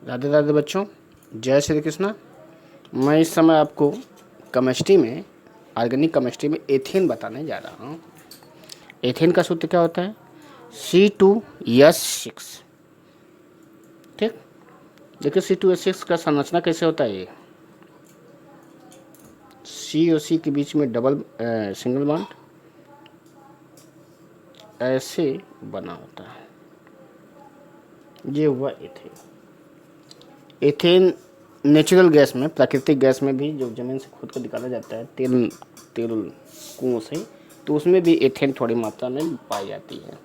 राधे राधे बच्चों, जय श्री कृष्णा। मैं इस समय आपको केमिस्ट्री में, ऑर्गेनिक केमिस्ट्री में एथेन बताने जा रहा हूँ। एथेन का सूत्र क्या होता है? C2H6। ठीक, देखिए C2H6 का संरचना कैसे होता है। ये C और C के बीच में डबल सिंगल बॉन्ड ऐसे बना होता है। ये हुआ एथेन। एथेन नेचुरल गैस में, प्राकृतिक गैस में भी, जो ज़मीन से खोद कर निकाला जाता है तेल कुओं से, तो उसमें भी एथेन थोड़ी मात्रा में पाई जाती है।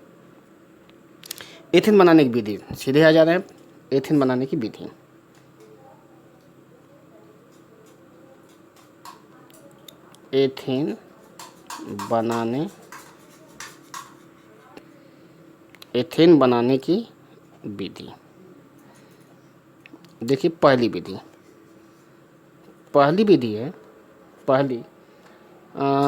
एथेन बनाने की विधि सीधे आ जा रहे हैं। एथेन बनाने की विधि, एथेन बनाने की विधि। देखिए पहली विधि है। पहली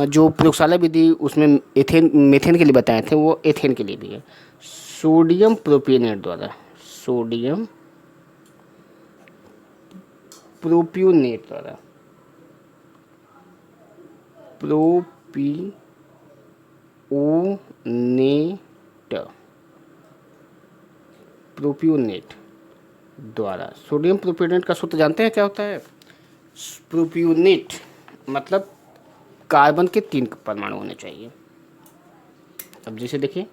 जो प्रयोगशाला विधि उसमें मेथेन के लिए बताए थे, वो एथेन के लिए भी है। सोडियम प्रोपियोनेट द्वारा प्रोपियोनेट द्वारा सोडियम प्रोपियोनेट का सूत्र जानते हैं क्या होता है? प्रोपियोनेट मतलब कार्बन के 3 परमाणु होने चाहिए। अब जैसे देखिए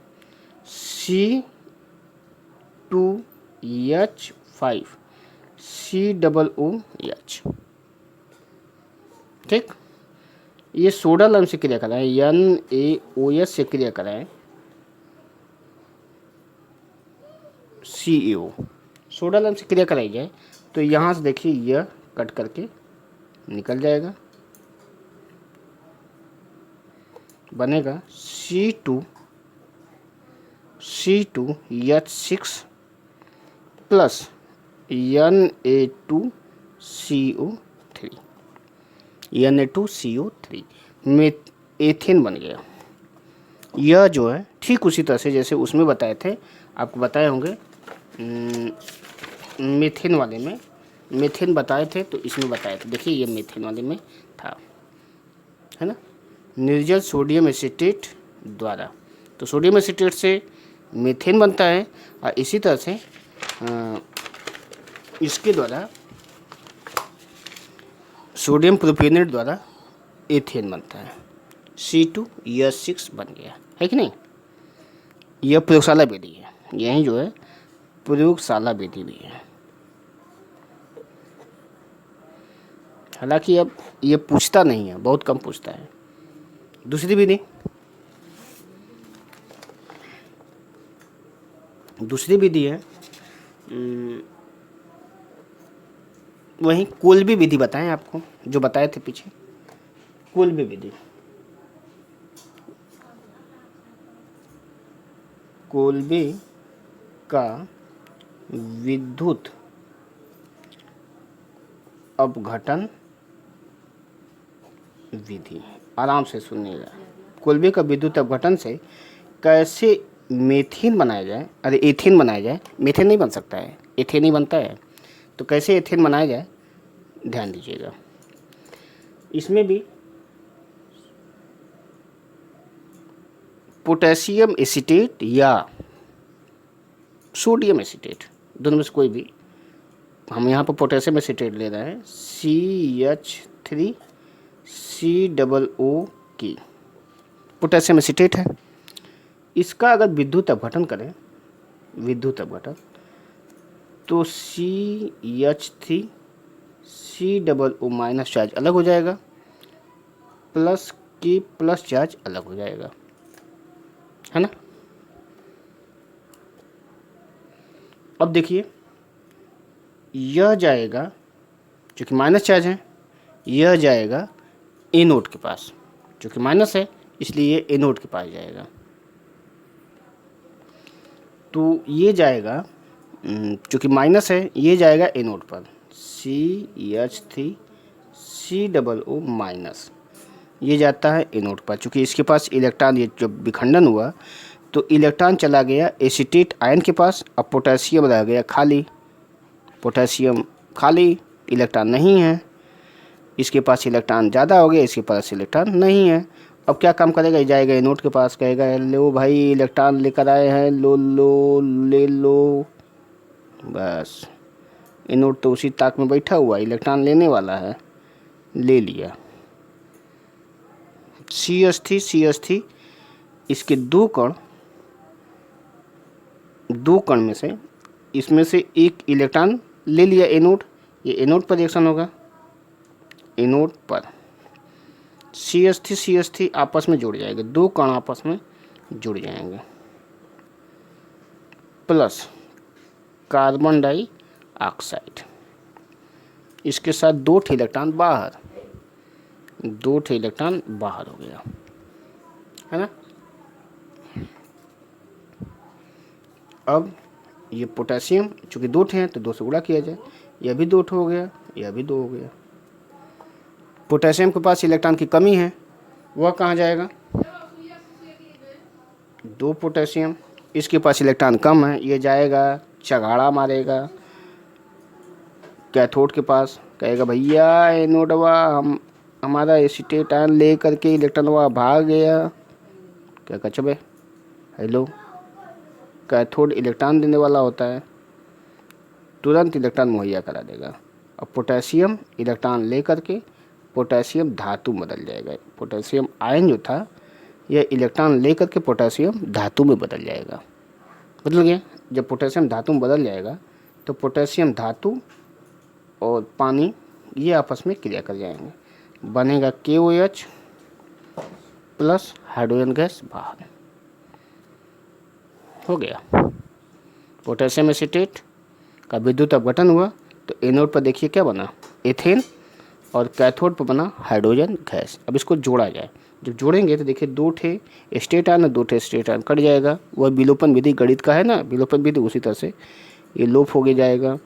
C2H5 COOH, ठीक। ये सोडा लवण से क्रिया कराएं, NaOH से क्रिया कराएं, CEO। सोडा लवण से क्रिया कराई जाए तो यहाँ से देखिए यह कट करके निकल जाएगा, बनेगा C2H6 प्लस Na2CO3 में एथेन बन गया। यह जो है ठीक उसी तरह से जैसे उसमें बताए थे, आपको बताए होंगे मीथेन वाले में। मीथेन बताए थे तो इसमें बताए थे। देखिए ये मीथेन वाले में था, है ना, निर्जल सोडियम एसीटेट द्वारा। तो सोडियम एसीटेट से मीथेन बनता है और इसी तरह से इसके द्वारा सोडियम प्रोपियोनेट द्वारा एथेन बनता है। C2H6 बन गया है कि नहीं। यह प्रयोगशाला विधि है, यही जो है प्रयोगशाला विधि भी है। हालांकि अब ये पूछता नहीं है, बहुत कम पूछता है। दूसरी विधि है वही कोल्बे विधि बताएं आपको, जो बताए थे पीछे। कोल्बे विधि, कोल्बे का विद्युत अपघटन विधि। आराम से सुनिएगा। कोल्बे का विद्युत अपघटन से कैसे मेथेन बनाया जाए, अरे एथेन बनाया जाए। मेथेन नहीं बन सकता है, एथेन ही बनता है। तो कैसे एथेन बनाया जाए, ध्यान दीजिएगा। इसमें भी पोटेशियम एसीटेट या सोडियम एसीटेट, दोनों में से कोई भी, हम यहाँ पर पोटेशियम एसीटेट ले रहे हैं, CH3COO की पोटेशियम एसीटेट है। इसका अगर विद्युत अपघटन करें, तो CH3COO माइनस चार्ज अलग हो जाएगा, प्लस की प्लस चार्ज अलग हो जाएगा, है ना। अब देखिए यह जाएगा, चूँकि माइनस चार्ज है, यह जाएगा एनोड के पास। चूँकि माइनस है इसलिए ये एनोड के पास जाएगा। तो ये जाएगा, चूँकि माइनस है, ये जाएगा एनोड पर, CH3COO माइनस, ये जाता है एनोड पर। चूँकि इसके पास इलेक्ट्रॉन, ये जब विखंडन हुआ तो इलेक्ट्रॉन चला गया एसीटेट आयन के पास, अब पोटेशियम रह गया खाली। पोटेशियम खाली, इलेक्ट्रॉन नहीं है, इसके पास इलेक्ट्रॉन ज़्यादा हो गया, इसके पास इलेक्ट्रॉन नहीं है। अब क्या काम करेगा, ये जाएगा एनोड के पास, कहेगा लो भाई इलेक्ट्रॉन लेकर आए हैं, लो लो ले लो। बस एनोड तो उसी ताक में बैठा हुआ, इलेक्ट्रॉन लेने वाला है, ले लिया। CH3 इसके दो कण में से इसमें से एक इलेक्ट्रॉन ले लिया एनोड, ये एनोड पर रिएक्शन होगा, एनोड पर CH3 आपस में जुड़ जाएंगे, दो कण आपस में जुड़ जाएंगे, प्लस कार्बन डाइऑक्साइड, इसके साथ दो इलेक्ट्रॉन बाहर, दो इलेक्ट्रॉन बाहर हो गया, है ना। अब ये पोटेशियम चूँकि दो हैं तो 2 से गुणा किया जाए, यह भी 2 हो गया, यह भी 2 हो गया। पोटेशियम के पास इलेक्ट्रॉन की कमी है, वह कहाँ जाएगा, 2 पोटेशियम, इसके पास इलेक्ट्रॉन कम है, ये जाएगा चगाड़ा मारेगा कैथोड के पास, कहेगा भैया एनोडवा हमारा एसीटेट आयन ले करके इलेक्ट्रॉनवा भाग गया। क्या कह चबे, हेलो, कैथोड इलेक्ट्रॉन देने वाला होता है, तुरंत इलेक्ट्रॉन मुहैया करा देगा। अब पोटेशियम इलेक्ट्रॉन ले करके पोटेशियम धातु में बदल जाएगा, पोटेशियम आयन जो था यह इलेक्ट्रॉन ले करके पोटेशियम धातु में बदल जाएगा। बदल गया, जब पोटेशियम धातु में बदल जाएगा तो पोटेशियम धातु और पानी ये आपस में क्रिया कर जाएंगे, बनेगा KOH प्लस हाइड्रोजन गैस बाहर, हो गया। पोटेशियम एसीटेट का विद्युत अपघटन हुआ तो एनोड पर देखिए क्या बना, एथेन, और कैथोड पर बना हाइड्रोजन गैस। अब इसको जोड़ा जाए, जब जोड़ेंगे तो देखिए 2 स्टेट आयन और 2 स्टेट आयन कट जाएगा, वह विलोपन विधि गणित का है ना, विलोपन विधि, उसी तरह से ये लोप हो गया जाएगा।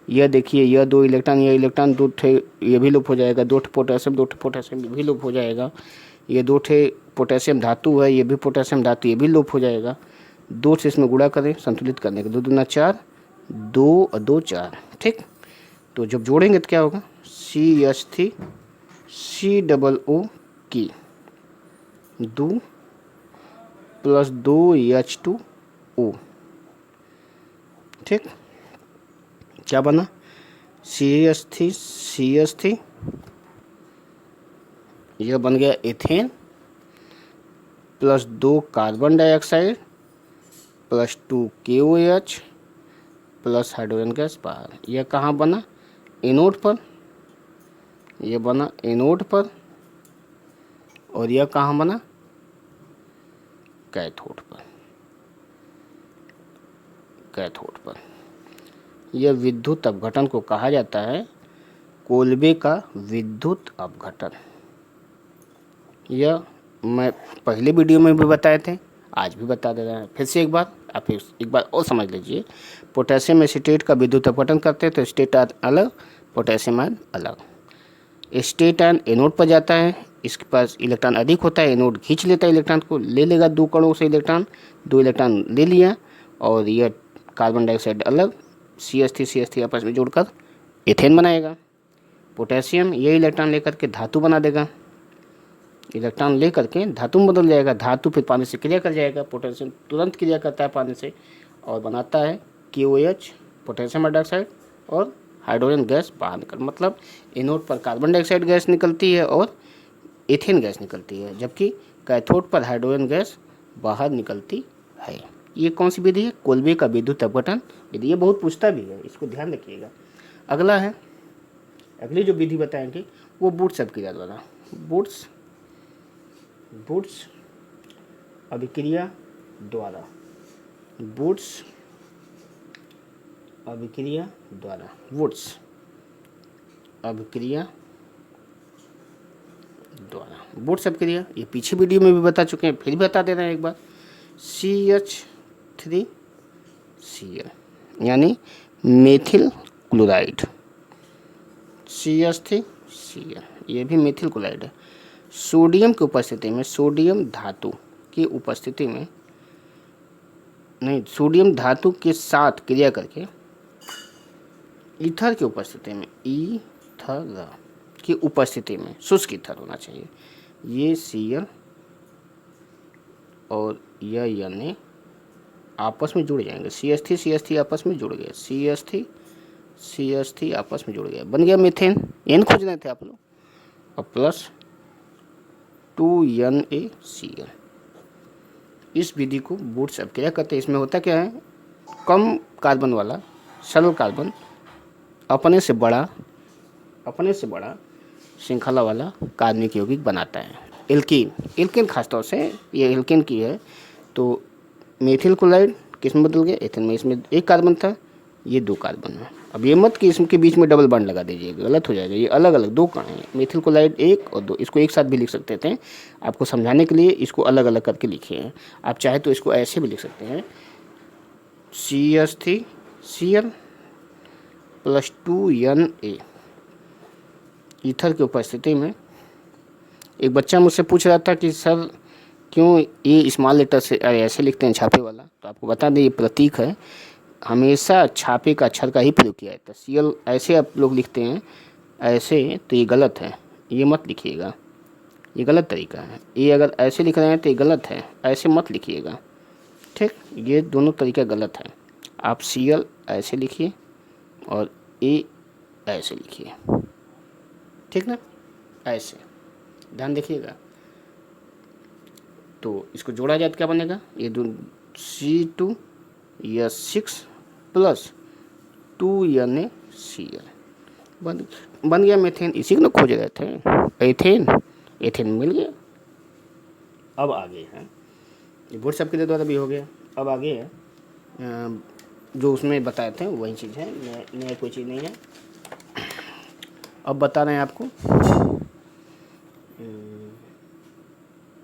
यह देखिए यह 2 इलेक्ट्रॉन, यह इलेक्ट्रॉन 2 ये भी लोप हो जाएगा, 2 पोटेशियम ये भी लोप हो जाएगा। ये 2 पोटेशियम धातु है, ये भी पोटेशियम धातु, ये भी लोप हो जाएगा। 2 से इसमें गुणा करें संतुलित करने के, 2 दूना 4, 2 और 2 4, ठीक। तो जब जोड़ेंगे तो क्या होगा, CH3 COO की 2 प्लस 2 H2O, ठीक। क्या बना, CH3 यह बन गया ethane plus 2 carbon dioxide plus 2 KOH plus hydrogen gas बाहर। यह कहाँ बना, एनोड पर, यह बना एनोड पर, और यह कहाँ बना, कैथोड पर, कैथोड पर। यह विद्युत अपघटन को कहा जाता है कोल्बे का विद्युत अपघटन। यह मैं पहले वीडियो में भी बताए थे, आज भी बता दे रहे हैं फिर से एक बार, आप एक बार और समझ लीजिए। पोटेशियम एसीटेट का विद्युत अपघटन करते हैं तो स्टेट आयन अलग, पोटेशियम आयन अलग। स्टेट आयन एनोड पर जाता है, इसके पास इलेक्ट्रॉन अधिक होता है, एनोड खींच लेता है इलेक्ट्रॉन को, ले लेगा 2 कणों से इलेक्ट्रॉन, 2 इलेक्ट्रॉन ले लिया, और यह कार्बन डाइऑक्साइड अलग, CH3 आपस में जोड़कर एथेन बनाएगा। पोटेशियम ये इलेक्ट्रॉन लेकर के धातु बना देगा, इलेक्ट्रॉन ले करके धातु में बदल जाएगा, धातु फिर पानी से क्रिया कर जाएगा, पोटेशियम तुरंत क्रिया करता है पानी से और बनाता है KOH पोटेशियम हाइड्रोक्साइड और हाइड्रोजन गैस बाहर निकल, मतलब एनोड पर कार्बन डाइऑक्साइड गैस निकलती है और एथेन गैस निकलती है, जबकि कैथोड पर हाइड्रोजन गैस बाहर निकलती है। ये कौन सी विधि है, कोल्बे का विद्युत अपघटन विधि। ये बहुत पूछता भी है, इसको ध्यान रखिएगा। अगला है, अगली जो विधि बताएंगे वो बूट्स अभिक्रिया द्वारा, बूट्स अभिक्रिया द्वारा, बूट्स अभिक्रिया द्वारा, वुड्स अभिक्रिया द्वारा, वुड्स अभिक्रिया ये पीछे वीडियो में भी बता चुके हैं, फिर बता दे रहे हैं एक बार। CH3Cl यानी मेथिल क्लोराइड, CH3Cl ये भी मेथिल क्लोराइड है। सोडियम की उपस्थिति में, सोडियम धातु की उपस्थिति में, नहीं, सोडियम धातु के साथ क्रिया करके ईथर की उपस्थिति में, ईथर की उपस्थिति में शुष्क ईथर होना चाहिए। ये Cl और यह Na आपस में जुड़ जाएंगे, CH3 आपस में जुड़ गए, CH3 आपस में जुड़ गए, बन गया मीथेन। N खोज रहे थे आप लोग, और प्लस 2NaCl। इस विधि को बूट्स अपक्रिया कहते हैं। इसमें होता क्या है, कम कार्बन वाला सरल कार्बन अपने से बड़ा श्रृंखला वाला कार्बनिक यौगिक बनाता है। एल्कीन खासतौर से ये एल्कीन की है। तो मेथिल क्लोराइड किस में बदल गया, एथिल में। इसमें एक कार्बन था, ये 2 कार्बन है। अब ये मत कि इसके बीच में डबल बॉन्ड लगा दीजिएगा, गलत हो जाएगा। ये अलग अलग 2 कण हैं, मेथिल क्लोराइड 1 और 2। इसको एक साथ भी लिख सकते थे, आपको समझाने के लिए इसको अलग अलग करके लिखे हैं। आप चाहे तो इसको ऐसे भी लिख सकते हैं, CH3Cl प्लस 2Na। ईथर की उपस्थिति में एक बच्चा मुझसे पूछ रहा था कि सर क्यों ये स्मॉल लेटर से ऐसे लिखते हैं छापे वाला। तो आपको बता दें, ये प्रतीक है, हमेशा छापे का अक्षर का ही प्रयोग किया जाता है। Cl ऐसे आप लोग लिखते हैं ऐसे, तो ये गलत है, ये मत लिखिएगा, ये गलत तरीका है। ये अगर ऐसे लिख रहे हैं तो ये गलत है, ऐसे मत लिखिएगा, ठीक। ये दोनों तरीका गलत है। आप Cl ऐसे लिखिए और A ऐसे लिखिए, ठीक ना, ऐसे ध्यान देखिएगा। तो इसको जोड़ा जाए तो क्या बनेगा, ये C2H6 प्लस 2NaCl बन गया मीथेन। इसी को ना खोज रहे थे, एथेन मिल गया। अब आगे है, ये बोर्ड सबके द्वारा भी हो गया। अब आगे है जो उसमें बताए थे वही चीज़ है, नया कोई चीज़ नहीं है। अब बता रहे हैं आपको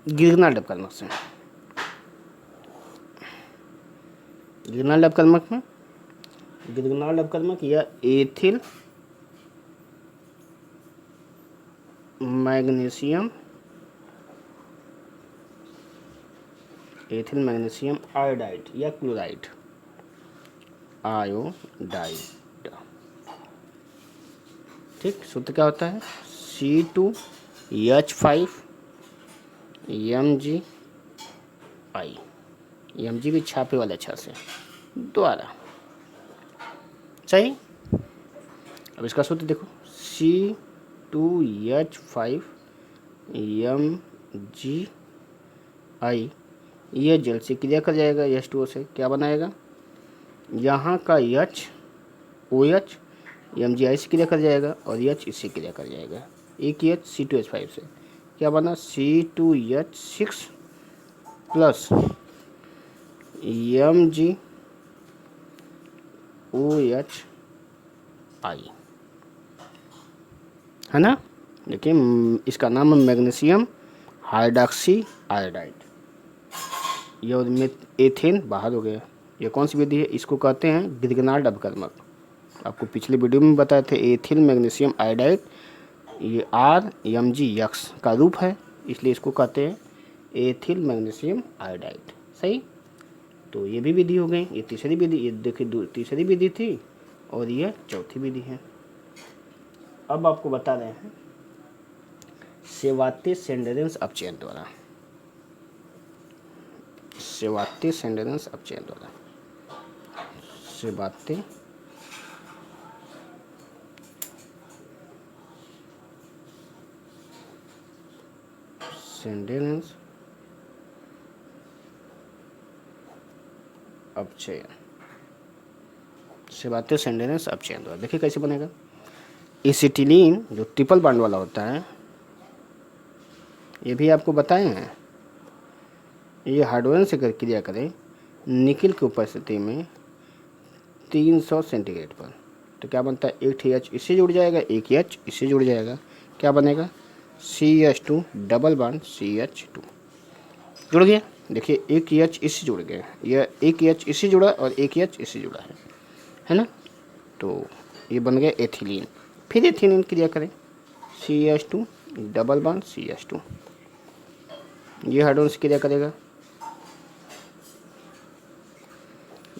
गिरनाल डबकर्मक से। गिरनाल डबकर्मक या एथिल मैग्नीशियम आयोडाइड या क्लोराइड ठीक। सूत्र क्या होता है, C2H5 Mg भी छापे वाले अक्षर से द्वारा, सही। अब इसका सूत्र देखो, C2H5 Mg यह जल से क्रिया कर जाएगा H2O से, क्या बनाएगा, यहाँ का H OH Mgi से क्रिया कर जाएगा और H इससे क्रिया कर जाएगा। एक H C2H5 से क्या बना, C2H6 प्लस Mg OH है ना। देखिए इसका नाम है मैग्नीशियम हाइड्रॉक्सी आयोडाइड। ये और एथेन बाहर हो गया। ये कौन सी विधि है, इसको कहते हैं गिरनाल डबकर्मक। आपको पिछले वीडियो में बताए थे, एथिल मैग्नीशियम आयोडाइड, ये RMgX का रूप है, इसलिए इसको कहते हैं एथिल मैग्नीशियम आयोडाइड, सही। तो ये भी विधि हो गई। ये तीसरी विधि, ये देखिए तीसरी विधि थी और ये चौथी विधि है। अब आपको बता रहे हैं सेवाते-सेंडेनेस अपचयन द्वारा, सेवाते-सेंडेनेस अपचयन द्वारा, सेवाते-सेंडेनेस अपचयन, सेवाते-सेंडेनेस अपचयन द्वारा। देखिए कैसे बनेगा, एसिटिलीन जो ट्रिपल बॉन्ड वाला होता है, ये भी आपको बताए हैं, ये हाइड्रोजन से क्रिया करें निकिल की उपस्थिति में 300 सेंटीग्रेड पर, तो क्या बनता है, एक H इससे जुड़ जाएगा, एक H इससे जुड़ जाएगा, क्या बनेगा, CH2 डबल बॉन्ड CH2 जुड़ गया। देखिए एक H इससे जुड़ गया, यह एक H इससे जुड़ा और एक H इससे जुड़ा है ना। तो ये बन गया एथिलीन। फिर एथिलीन क्रिया करें, CH2 डबल बॉन्ड CH2, ये हाइड्रोजन से क्रिया करेगा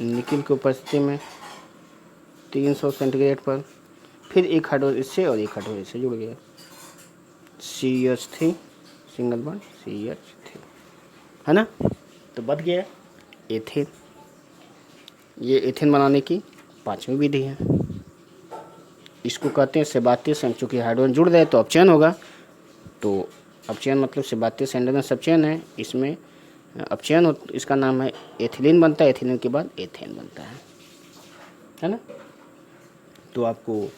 निकिल की उपस्थिति में 300 सेंटीग्रेड पर। फिर एक हाइड्रोजन इससे और एक हाइड्रोजन इससे जुड़ गया, CH3 सिंगल बॉन्ड CH3, है ना। तो बच गया एथेन। ये एथेन बनाने की 5वीं विधि है। इसको कहते हैं सेबास्टियस संघ। चूँकि हाइड्रोजन जुड़ रहे तो अपचयन होगा, तो अपचयन मतलब सेबास्टियस संघ सबचयन है, इसमें अपचयन हो, इसका नाम है एथिलीन बनता है। एथिलीन के बाद एथेन बनता है ना। तो आपको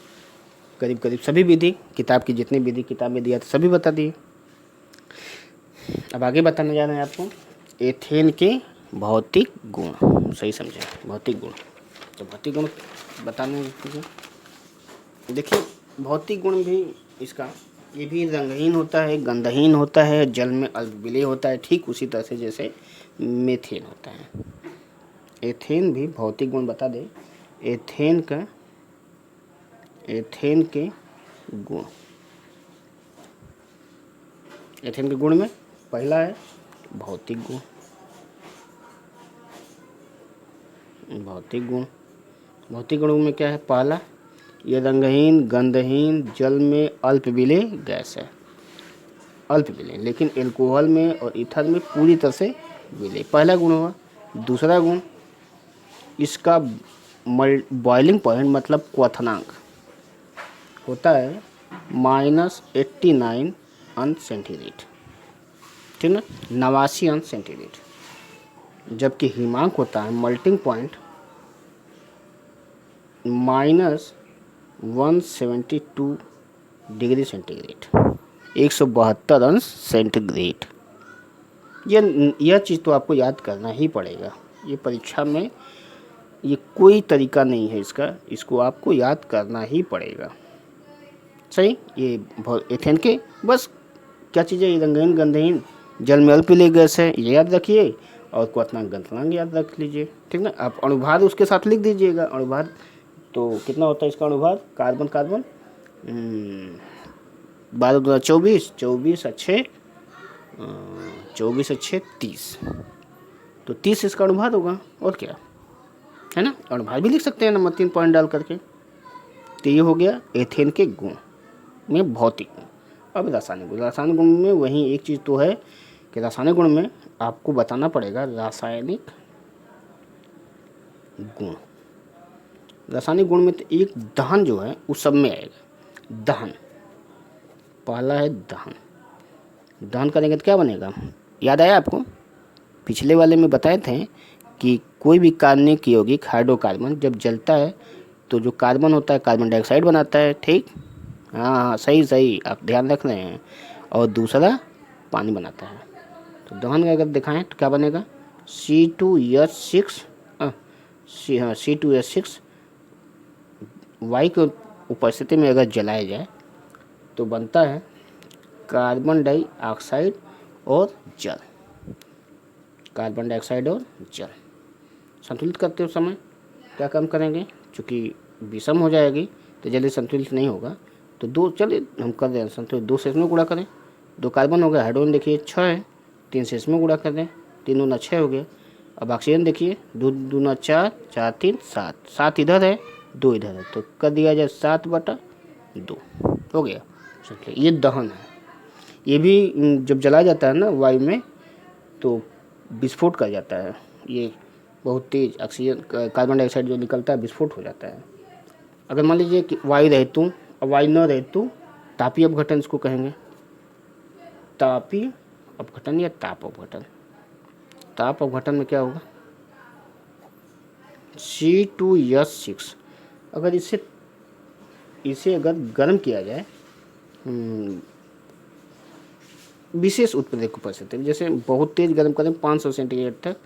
करीब करीब सभी विधि, किताब की जितनी विधि किताब में दिया था सभी बता दिए। अब आगे बताने जा रहे हैं आपको एथेन के भौतिक गुण। सही समझे, भौतिक गुण। तो भौतिक गुण बताने देखिए, भौतिक गुण भी इसका, ये भी रंगहीन होता है, गंधहीन होता है, जल में अल्पविलेय होता है, ठीक उसी तरह से जैसे मीथेन होता है। एथेन भी भौतिक गुण बता दे। एथेन के गुण, एथेन के गुण में पहला है भौतिक गुण। भौतिक गुण, भौतिक गुणों में क्या है? पहला, ये रंगहीन, गंधहीन, जल में अल्पविलेय गैस है, अल्पविलेय, लेकिन एल्कोहल में और ईथर में पूरी तरह से विलेय। पहला गुण हुआ। दूसरा गुण, इसका बॉइलिंग पॉइंट मतलब क्वथनांक होता है -89 अंश सेंटीग्रेड, ठीक ना, 89 अंश सेंटीग्रेड। जबकि हिमांक होता है मेल्टिंग पॉइंट -172 डिग्री सेंटीग्रेड, 172 अंश सेंटीग्रेड। यह चीज़ तो आपको याद करना ही पड़ेगा। ये परीक्षा में ये कोई तरीका नहीं है इसका, इसको आपको याद करना ही पड़ेगा। सही। ये एथेन के बस क्या चीज़ है? ये रंगहीन, गंधहीन, जल में अल्पविलेय गैस है, ये याद रखिए, और क्वथनांक गलनांक याद रख लीजिए, ठीक ना। आप अणुभार उसके साथ लिख दीजिएगा। अणुभार तो कितना होता है इसका अणुभार? कार्बन कार्बन 12 दूना 24, 24 अच्छे 30, तो 30 इसका अणुभार होगा, और क्या है ना। अणुभार भी लिख सकते हैं नंबर 3 पॉइंट डाल करके। तो ये हो गया एथेन के गुण में भौतिक गुण। अब रासायनिक गुण, रासायनिक गुण में वही एक चीज़ तो है कि रासायनिक गुण में आपको बताना पड़ेगा रासायनिक गुण। रासायनिक गुण में तो एक दहन जो है उस सब में आएगा। दहन, पहला है दहन। दहन करेंगे तो क्या बनेगा? याद आया आपको? पिछले वाले में बताए थे कि कोई भी कार्बनिक यौगिक हाइड्रोकार्बन जब जलता है तो जो कार्बन होता है कार्बन डाइऑक्साइड बनाता है, ठीक। हाँ, सही, आप ध्यान रख रहे हैं। और दूसरा पानी बनाता है। तो दहन अगर दिखाएं तो क्या बनेगा? C2H6 वायु की उपस्थिति में अगर जलाया जाए तो बनता है कार्बन डाइऑक्साइड और जल। कार्बन डाइऑक्साइड और जल संतुलित करते समय क्या काम करेंगे? चूँकि विषम हो जाएगी तो जल्दी संतुलित नहीं होगा, तो दो, चलिए हम कर दें संतुलित। 2 से इसमें गुणा करें, 2 कार्बन हो गया, हाइड्रोजन देखिए 6 है, 3 से इसमें गुणा कर दें, 3 दूना 6 हो गया। अब ऑक्सीजन देखिए 2 दूना 4, 4 3 7, 7 इधर है 2 इधर है, तो कर दिया जाए 7/2 हो गया। चलिए, ये दहन है। ये भी जब जलाया जाता है ना वायु में तो विस्फोट कर जाता है। ये बहुत तेज ऑक्सीजन कार्बन डाइऑक्साइड जो निकलता है विस्फोट हो जाता है। अगर मान लीजिए कि वायु रहतु और वायु न रहतु, तापीय अपघटन इसको कहेंगे। तापीय अपघटन या ताप अपघटन। ताप अपघटन में क्या होगा? C2H6 अगर इसे अगर गर्म किया जाए विशेष उत्प्रेरक उपस्थिति में, जैसे बहुत तेज गर्म करें 500 सेंटीग्रेड तक,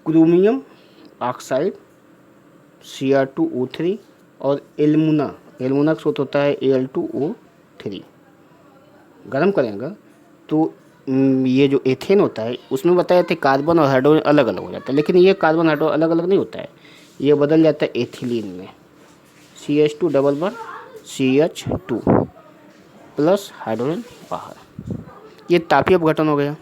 क्रोमियम ऑक्साइड Cr2O3 और एल्युमिना का स्रोत होता है Al2O3 गर्म करेंगे तो ये जो एथेन होता है उसमें बताया था कार्बन और हाइड्रोजन अलग अलग हो जाता है, लेकिन ये कार्बन हाइड्रोजन अलग अलग नहीं होता है, ये बदल जाता है एथिलीन में। CH2 double bond CH2 plus hydrogen बाहर, ये तापीय अपघटन हो गया।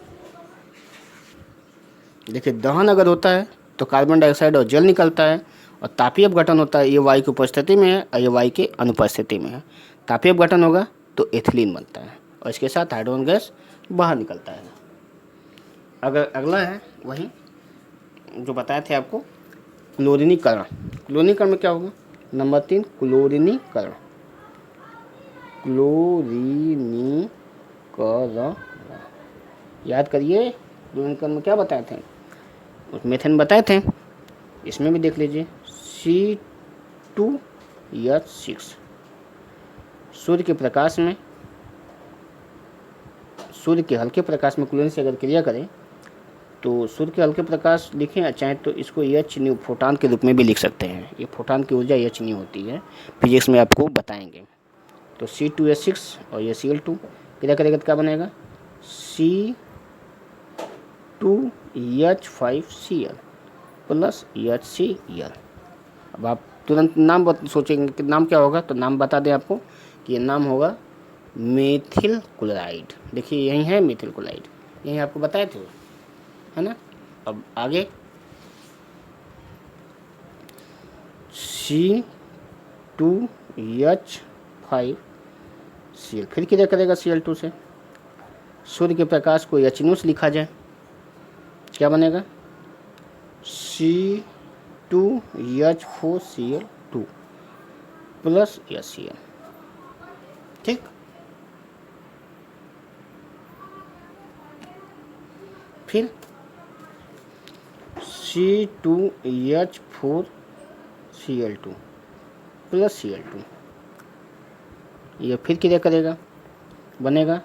देखिए दहन अगर होता है तो कार्बन डाइऑक्साइड और जल निकलता है, और तापीय अपघटन होता है, ये वायु की उपस्थिति में है और ये वायु की अनुपस्थिति में है। तापीय अपघटन होगा तो एथिलीन बनता है और इसके साथ हाइड्रोजन गैस बाहर निकलता है। अगर अगला है वही जो बताए थे आपको, क्लोरीनीकरण। क्लोरीनीकरण में क्या होगा? नंबर 3 क्लोरीनीकरण। क्लोरीनीकरण याद करिए, क्लोरीनीकरण में क्या बताए थे? उस मेथन बताए थे, इसमें भी देख लीजिए। C2H6 सूर्य के प्रकाश में, सूर्य के हल्के प्रकाश में क्लोरीन से अगर क्रिया करें तो सूर्य के हल्के प्रकाश लिखें, चाहे तो इसको एच न्यू फोटान के रूप में भी लिख सकते हैं। ये फोटान की ऊर्जा एच न्यू होती है, फिजिक्स में आपको बताएंगे। तो C2H6 और ये Cl2 क्रिया करेगा तो क्या बनेगा? C2H5Cl plus HCl। अब आप तुरंत नाम सोचेंगे कि नाम क्या होगा, तो नाम बता दें आपको कि ये नाम होगा मेथिल क्लोराइड। देखिए यही है मेथिल क्लोराइड, यही आपको बताए थे, है ना। अब आगे C2H5Cl फिर क्रिया करेगा Cl2 से। सूर्य के प्रकाश को H से लिखा जाए, क्या बनेगा? C2H4Cl2 plus HCl। ठीक, फिर C2H4Cl2 प्लस Cl2, ये फिर क्रिया करेगा, बनेगा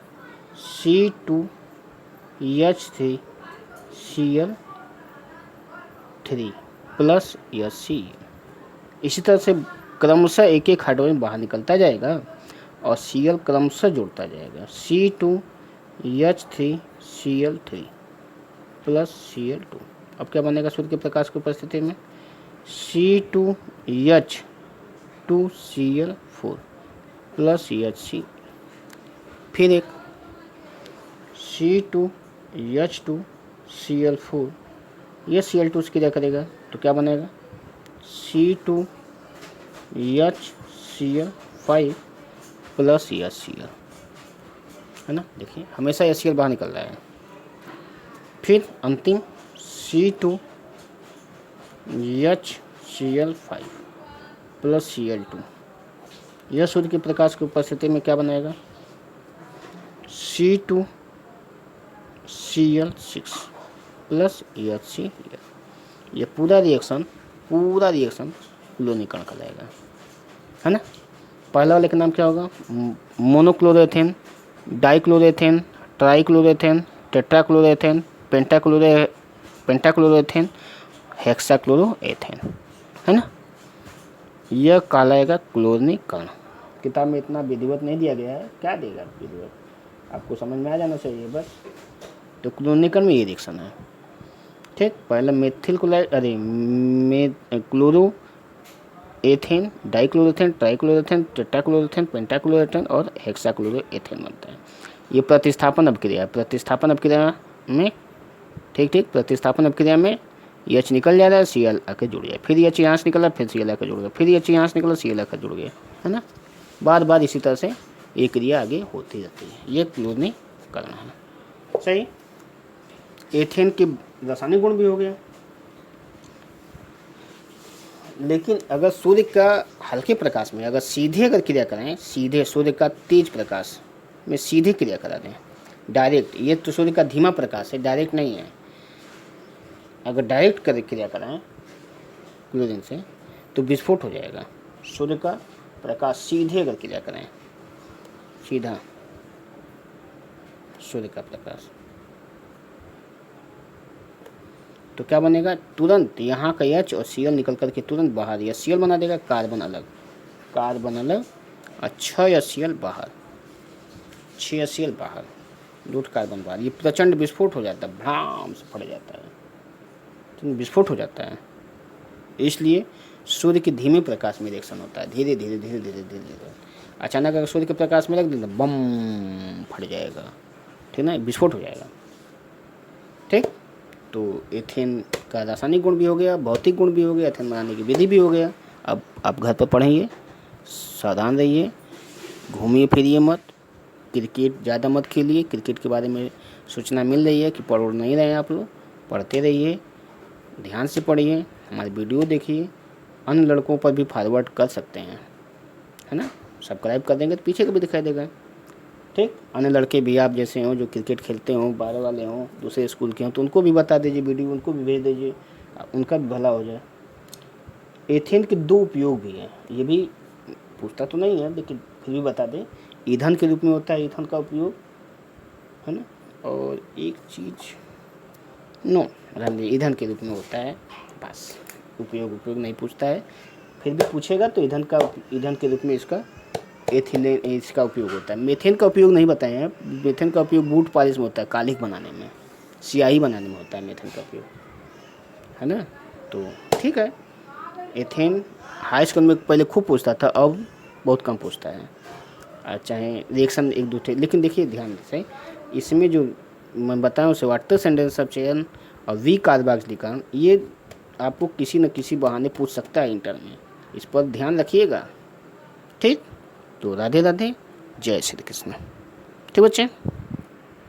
C2H3Cl3 प्लस HCl। इसी तरह से क्रमशः एक एक हाइड्रोजन बाहर निकलता जाएगा और Cl क्रमशः जुड़ता जाएगा। C2H3Cl3 plus Cl2। अब क्या बनेगा सूर्य के प्रकाश की उपस्थिति में? C2H2Cl4 plus HCl। फिर एक C2H2Cl4, ये Cl2 से क्रिया करेगा तो क्या बनेगा? C2HCl5 प्लस HCl, है ना। देखिए हमेशा HCl बाहर निकल रहा है। फिर अंतिम C2HCl5 प्लस Cl2, यह सूर्य के प्रकाश की उपस्थिति में क्या बनाएगा? C2Cl6 plus HCl। ये पूरा रिएक्शन क्लोरीनीकरण कहलाएगा, है ना। पहला वाले का नाम क्या होगा? मोनोक्लोरोएथेन, डाइक्लोरोएथेन, ट्राइक्लोरोएथेन, टेट्राक्लोरोएथेन, पेंटाक्लोरोएथेन, हेक्साक्लोरोएथेन, है ना। यह कहलाएगा क्लोरीनीकरण। किताब में इतना विधिवत नहीं दिया गया है, क्या देगा विधिवत, आपको समझ में आ जाना चाहिए बस। तो क्लोरीनीकरण में ये रिएक्शन है। ठीक, पहले मेथिल क्लोराइड, क्लोरो एथेन, डाइक्लोरोएथेन, ट्राइक्लोरोएथेन, टेट्राक्लोरोएथेन, पेंटाक्लोरोएथेन और हेक्साक्लोरोएथेन बनता है। ये प्रतिस्थापन अपक्रिया है। प्रतिस्थापन अपक्रिया में ठीक प्रतिस्थापन अपक्रिया में H निकल जा रहा है, Cl आके जुड़ गया, फिर H यहाँ से निकला, फिर Cl आके जुड़ गया, फिर H यहाँ से निकला, Cl आके जुड़ गया, है ना। बार बार इसी तरह से ये क्रिया आगे होती रहती है। ये क्लोरीनीकरण है। सही। एथेन के रासायनिक गुण भी हो गया। लेकिन अगर सूर्य का हल्के प्रकाश में अगर सीधे अगर क्रिया करें, सीधे सूर्य का तेज प्रकाश में सीधे क्रिया करा दें डायरेक्ट, ये तो सूर्य का धीमा प्रकाश है, डायरेक्ट नहीं है। अगर डायरेक्ट कर क्रिया कराएं क्लोरीन से तो विस्फोट हो जाएगा। सूर्य का प्रकाश सीधे अगर क्रिया करें, सीधा सूर्य का प्रकाश, तो क्या बनेगा? तुरंत यहाँ का H और Cl निकल करके तुरंत बाहर, या Cl बना देगा, कार्बन अलग और 6 HCl बाहर, 6 HCl बाहर, 2 कार्बन बाहर। ये प्रचंड विस्फोट हो जाता है, भ्राम से फट जाता है, तो विस्फोट हो जाता है। इसलिए सूर्य के धीमे प्रकाश में रिएक्शन होता है, धीरे धीरे धीरे धीरे धीरे धीरे। अचानक अगर सूर्य के प्रकाश में रख दें तो बम फट जाएगा, ठीक ना, विस्फोट हो जाएगा। ठीक, तो एथेन का रासायनिक गुण भी हो गया, भौतिक गुण भी हो गया, एथेन बनाने की विधि भी हो गया। अब आप घर पर पढ़ेंगे, सावधान रहिए, घूमिए फिरिए मत, क्रिकेट ज़्यादा मत खेलिए। क्रिकेट के बारे में सूचना मिल रही है कि पढ़ नहीं रहे हैं आप लोग, पढ़ते रहिए, ध्यान से पढ़िए, हमारी वीडियो देखिए, अन्य लड़कों पर भी फॉरवर्ड कर सकते हैं, है ना। सब्सक्राइब कर देंगे तो पीछे का भी दिखाई देगा, ठीक। अन्य लड़के भी आप जैसे हों जो क्रिकेट खेलते हों, 12 वाले हों, दूसरे स्कूल के हों, तो उनको भी बता दीजिए वीडियो, उनको भी भेज दीजिए, उनका भी भला हो जाए। एथेन के 2 उपयोग भी हैं, ये भी पूछता तो नहीं है लेकिन फिर भी बता दें। ईंधन के रूप में होता है एथेन का उपयोग, है ना। और एक चीज़ नो रहने ईंधन के रूप में होता है, बस। उपयोग नहीं पूछता है, फिर भी पूछेगा तो ईंधन के रूप में इसका उपयोग होता है। मीथेन का उपयोग नहीं बताए हैं। मीथेन का उपयोग बूट पॉलिश में होता है, कालिख बनाने में, स्याही बनाने में होता है मीथेन का उपयोग, है ना। तो ठीक है, एथेन हाई स्कूल में पहले खूब पूछता था, अब बहुत कम पूछता है। चाहे रिएक्शन एक दूसरे, लेकिन देखिए ध्यान से इसमें जो मैं बताऊँ उसे वाटर सेंटेंस सब्चेन और वी कार्बोक्सिलिकन, ये आपको किसी न किसी बहाने पूछ सकता है इंटर में, इस पर ध्यान रखिएगा, ठीक। तो राधे राधे, जय श्री कृष्ण, ठीक बच्चे।